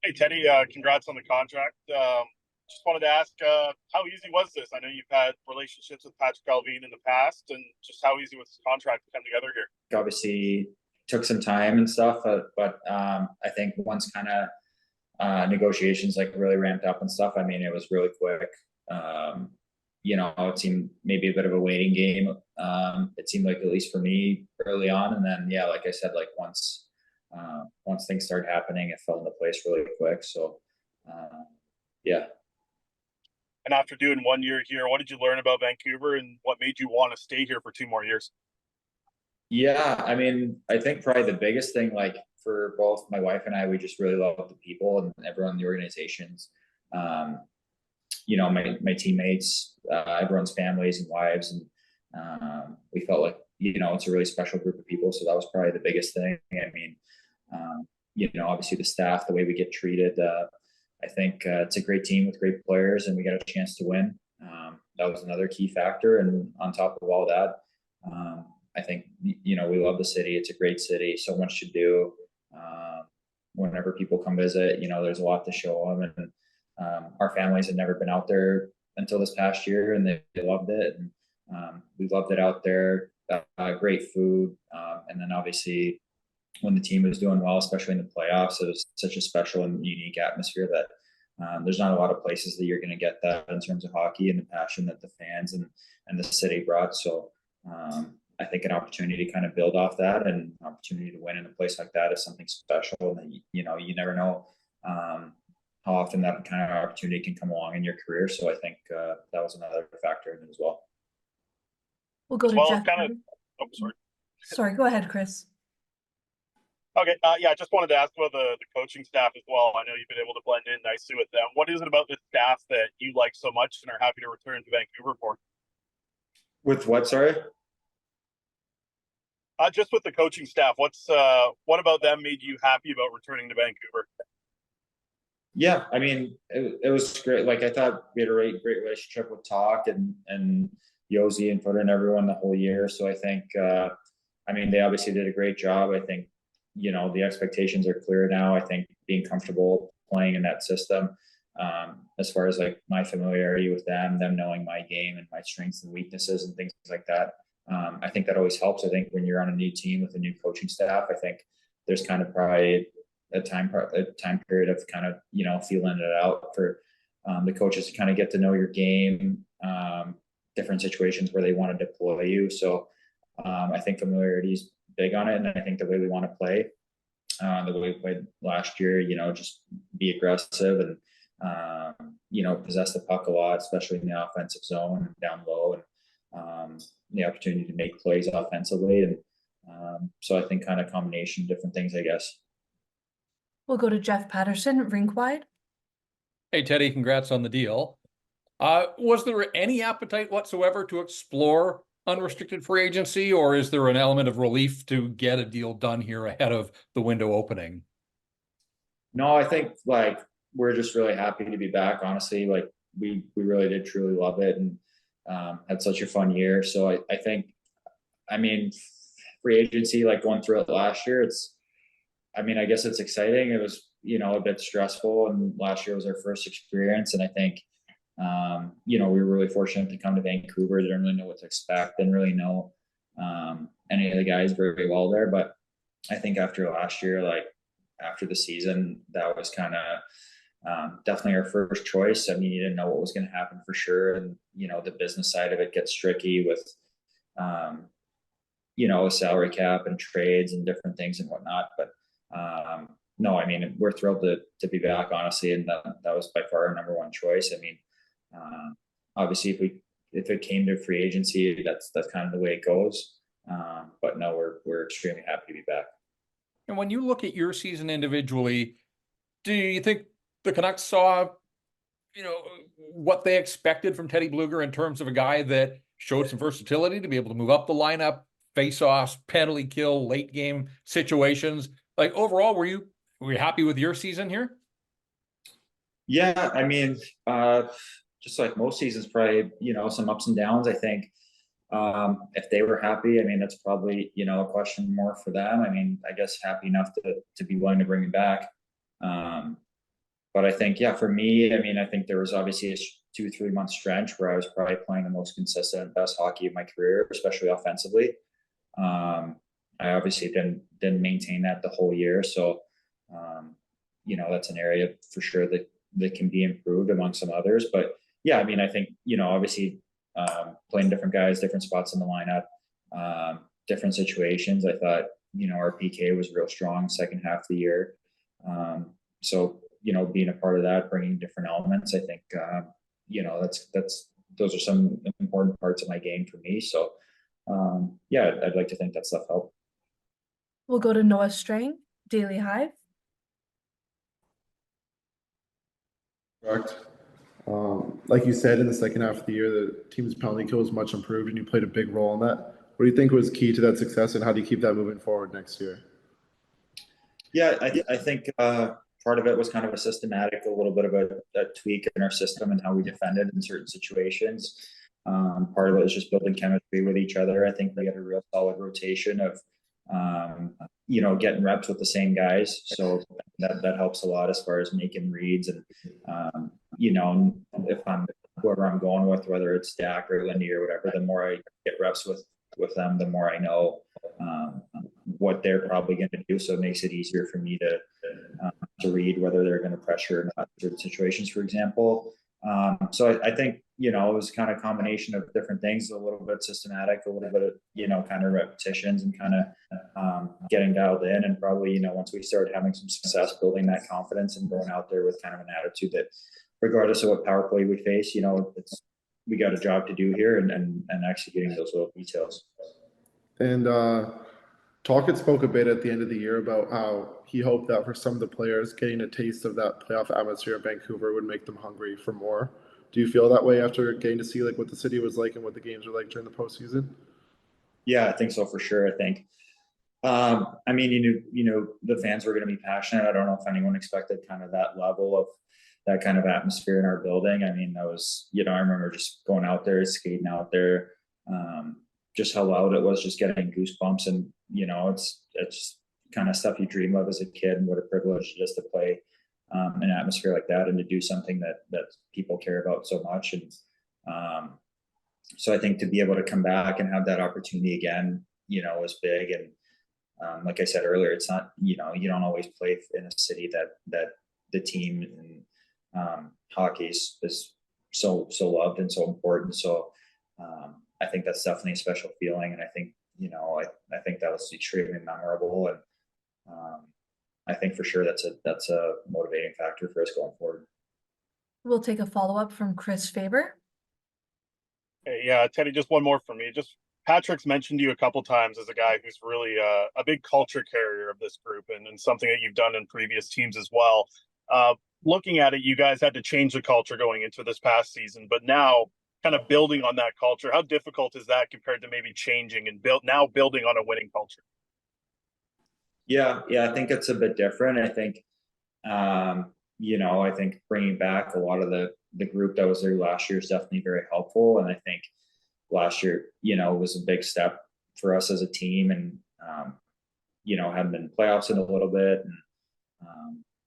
Hey, Teddy, congrats on the contract. Just wanted to ask, how easy was this? I know you've had relationships with Patrick Alvin in the past, and just how easy was this contract to come together here? Obviously took some time and stuff, but I think once kind of negotiations like really ramped up and stuff, I mean, it was really quick. Um, it seemed maybe a bit of a waiting game. It seemed like, at least for me, early on, and then yeah, like I said, like once things started happening, it fell into place really quick. So uh, yeah. And after doing 1 year here, what did you learn about Vancouver, and what made you want to stay here for 2 more years? Yeah, I mean, I think probably the biggest thing, like for both my wife and I, we just really love the people and everyone in the organizations. Um, my teammates, everyone's families and wives, and we felt like it's a really special group of people. So that was probably the biggest thing. I mean, obviously the staff, the way we get treated. I think it's a great team with great players, and we got a chance to win. That was another key factor. And on top of all that, I think we love the city. It's a great city, so much to do. Whenever people come visit, there's a lot to show them, and our families had never been out there until this past year, and they loved it. And we loved it out there. Great food, and then obviously when the team was doing well, especially in the playoffs, it was such a special and unique atmosphere that there's not a lot of places that you're going to get that in terms of hockey and the passion that the fans and the city brought. So I think an opportunity to kind of build off that, and an opportunity to win in a place like that is something special. And you never know how often that kind of opportunity can come along in your career. So I think that was another factor in it as well. We'll go As to well as Jeff. kind of, oh, sorry. Sorry, go ahead, Chris. Okay, yeah, I just wanted to ask about the coaching staff as well. I know you've been able to blend in nicely with them. What is it about this staff that you like so much and are happy to return to Vancouver for? With what? Sorry. Just with the coaching staff, what about them made you happy about returning to Vancouver? Yeah, I mean, it was great. Like, I thought we had a great relationship with Talk and Yosi and Footer and everyone the whole year. So I think, I mean, they obviously did a great job. I think, the expectations are clear now. I think being comfortable playing in that system, as far as like my familiarity with them knowing my game and my strengths and weaknesses and things like that. I think that always helps. I think when you're on a new team with a new coaching staff, I think there's kind of probably a time period of kind of feeling it out for the coaches to kind of get to know your game, different situations where they want to deploy you. So I think familiarity is big on it, and I think the way we want to play, the way we played last year, just be aggressive and possess the puck a lot, especially in the offensive zone down low, and the opportunity to make plays offensively. And so I think kind of combination of different things, I guess. We'll go to Jeff Patterson, rink wide. Hey, Teddy, congrats on the deal. Was there any appetite whatsoever to explore unrestricted free agency, or is there an element of relief to get a deal done here ahead of the window opening? No, I think like we're just really happy to be back. Honestly, like we really did truly love it, and had such a fun year. So I think, I mean, free agency, like going through it last year, I guess it's exciting. It was, a bit stressful, and last year was our first experience. And I think, we were really fortunate to come to Vancouver. Didn't really know what to expect. Didn't really know any of the guys very well there. But I think after last year, like after the season, that was kind of definitely our first choice. I mean, you didn't know what was going to happen for sure. And, the business side of it gets tricky with, a salary cap and trades and different things and whatnot. But no, I mean, we're thrilled to be back, honestly. And that was by far our number one choice. I mean, obviously if it came to free agency, that's kind of the way it goes. But no, we're extremely happy to be back. And when you look at your season individually, do you think the Canucks saw, what they expected from Teddy Blueger in terms of a guy that showed some versatility to be able to move up the lineup, face-offs, penalty kill, late game situations? Like overall, were you happy with your season here? Yeah, I mean, just like most seasons, probably, some ups and downs. I think if they were happy, I mean, that's probably, a question more for them. I mean, I guess happy enough to be willing to bring me back. But I think, yeah, for me, I mean, I think there was obviously a 2 3 month stretch where I was probably playing the most consistent and best hockey of my career, especially offensively. I obviously didn't maintain that the whole year, so that's an area for sure that can be improved among some others. But yeah, I mean, I think obviously playing different guys, different spots in the lineup, different situations. I thought our PK was real strong second half of the year. So being a part of that, bringing different elements, I think that's those are some important parts of my game for me. So yeah, I'd like to think that stuff helped. We'll go to Noah Strang, Daily Hive. Correct. Like you said, in the second half of the year, the team's penalty kill was much improved, and you played a big role in that. What do you think was key to that success, and how do you keep that moving forward next year? Yeah, I think part of it was kind of a little bit of a tweak in our system and how we defended in certain situations. Part of it was just building chemistry with each other. I think we had a real solid rotation of, getting reps with the same guys. So that helps a lot as far as making reads and, if I'm whoever I'm going with, whether it's Dak or Lindy or whatever, the more I get reps with them, the more I know what they're probably going to do. So it makes it easier for me to read whether they're going to pressure or not certain situations, for example. So I think, it was kind of a combination of different things, a little bit systematic, a little bit of, kind of repetitions and kind of getting dialed in. And probably, once we started having some success, building that confidence and going out there with kind of an attitude that regardless of what power play we face, we got a job to do here and executing those little details. And Talkett spoke a bit at the end of the year about how he hoped that for some of the players, getting a taste of that playoff atmosphere in Vancouver would make them hungry for more. Do you feel that way after getting to see what the city was like and what the games were like during the postseason? Yeah, I think so for sure. I think, I mean, the fans were going to be passionate. I don't know if anyone expected kind of that level of that kind of atmosphere in our building. I mean, that was, I remember just going out there, skating out there, just how loud it was, just getting goosebumps. And, it's kind of stuff you dream of as a kid, and what a privilege it is to play an atmosphere like that and to do something that people care about so much. And so I think to be able to come back and have that opportunity again, was big. And like I said earlier, it's not, you don't always play in a city that the team and hockey is so loved and so important. So I think that's definitely a special feeling. And I think, I think that was extremely memorable. And I think for sure that's a motivating factor for us going forward. We'll take a follow-up from Chris Faber. Hey, yeah, Teddy, just one more for me. Just Patrick's mentioned you a couple times as a guy who's really a big culture carrier of this group and something that you've done in previous teams as well. Looking at it, you guys had to change the culture going into this past season, but now kind of building on that culture, how difficult is that compared to maybe changing and building on a winning culture? Yeah, I think it's a bit different. I think, I think bringing back a lot of the group that was there last year is definitely very helpful. And I think last year, was a big step for us as a team, and hadn't been playoffs in a little bit, and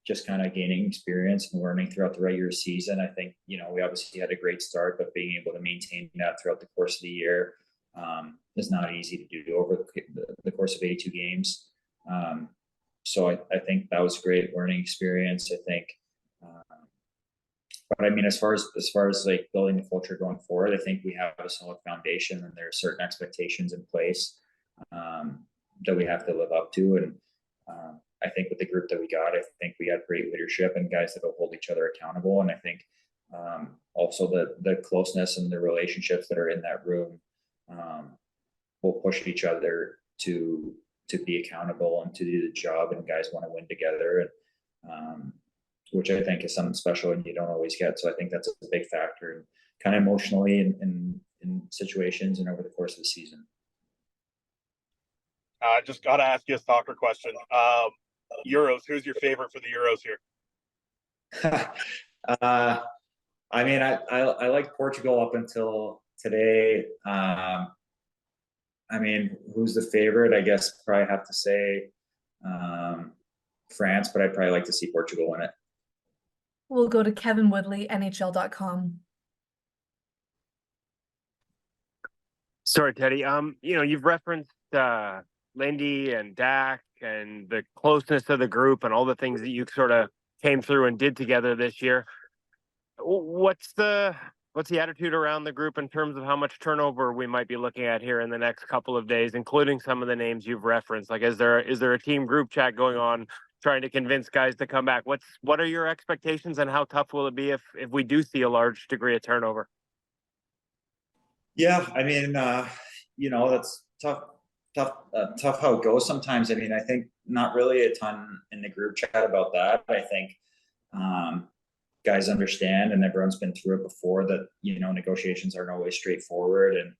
just kind of gaining experience and learning throughout the regular season. I think, we obviously had a great start, but being able to maintain that throughout the course of the year is not easy to do over the course of 82 games. So I think that was a great learning experience. I think, but I mean, as far as like building the culture going forward, I think we have a solid foundation, and there are certain expectations in place that we have to live up to. And I think with the group that we got, I think we had great leadership and guys that will hold each other accountable. And I think also the closeness and the relationships that are in that room will push each other to be accountable and to do the job, and guys want to win together, and which I think is something special and you don't always get. So I think that's a big factor, and kind of emotionally in situations and over the course of the season. I just got to ask you a soccer question. Euros, who's your favorite for the Euros here? I mean, I like Portugal up until today. I mean, who's the favorite? I guess probably have to say France, but I'd probably like to see Portugal win it. We'll go to Kevin Woodley, NHL.com. Sorry, Teddy. You've referenced Lindy and Dak and the closeness of the group and all the things that you sort of came through and did together this year. What's the attitude around the group in terms of how much turnover we might be looking at here in the next couple of days, including some of the names you've referenced? Like, is there a team group chat going on trying to convince guys to come back? What are your expectations, and how tough will it be if we do see a large degree of turnover? Yeah, I mean, that's tough how it goes sometimes. I mean, I think not really a ton in the group chat about that. I think guys understand, and everyone's been through it before, that, negotiations aren't always straightforward, and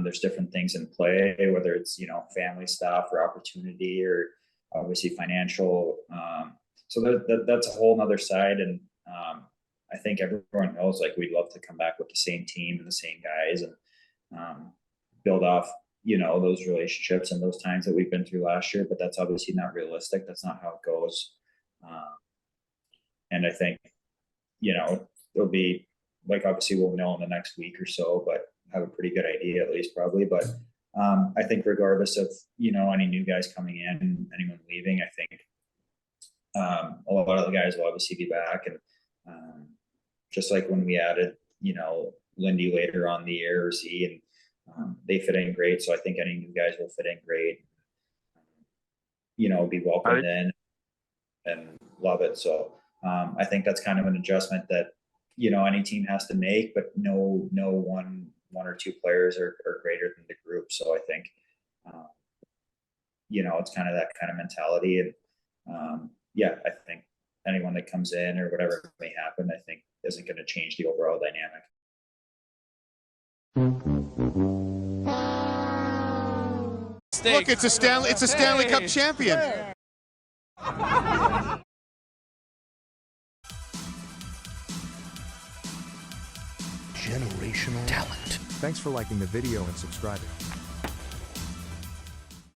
there's different things in play, whether it's, family stuff or opportunity or obviously financial. So that's a whole nother side. And I think everyone knows, like, we'd love to come back with the same team and the same guys and build off, those relationships and those times that we've been through last year, but that's obviously not realistic. That's not how it goes. And I think, it'll be like, obviously we'll know in the next week or so, but have a pretty good idea at least probably. But I think regardless of, any new guys coming in, anyone leaving, I think a lot of the guys will obviously be back. And just like when we added, Lindy later on the year, or Z, and they fit in great. So I think any new guys will fit in great, be welcomed in and love it. So I think that's kind of an adjustment that, any team has to make, but no one or two players are greater than the group. So I think, it's kind of that kind of mentality. And I think anyone that comes in or whatever may happen, I think isn't going to change the overall dynamic. Look, it's a Stanley Cup champion. Generational talent. Thanks for liking the video and subscribing.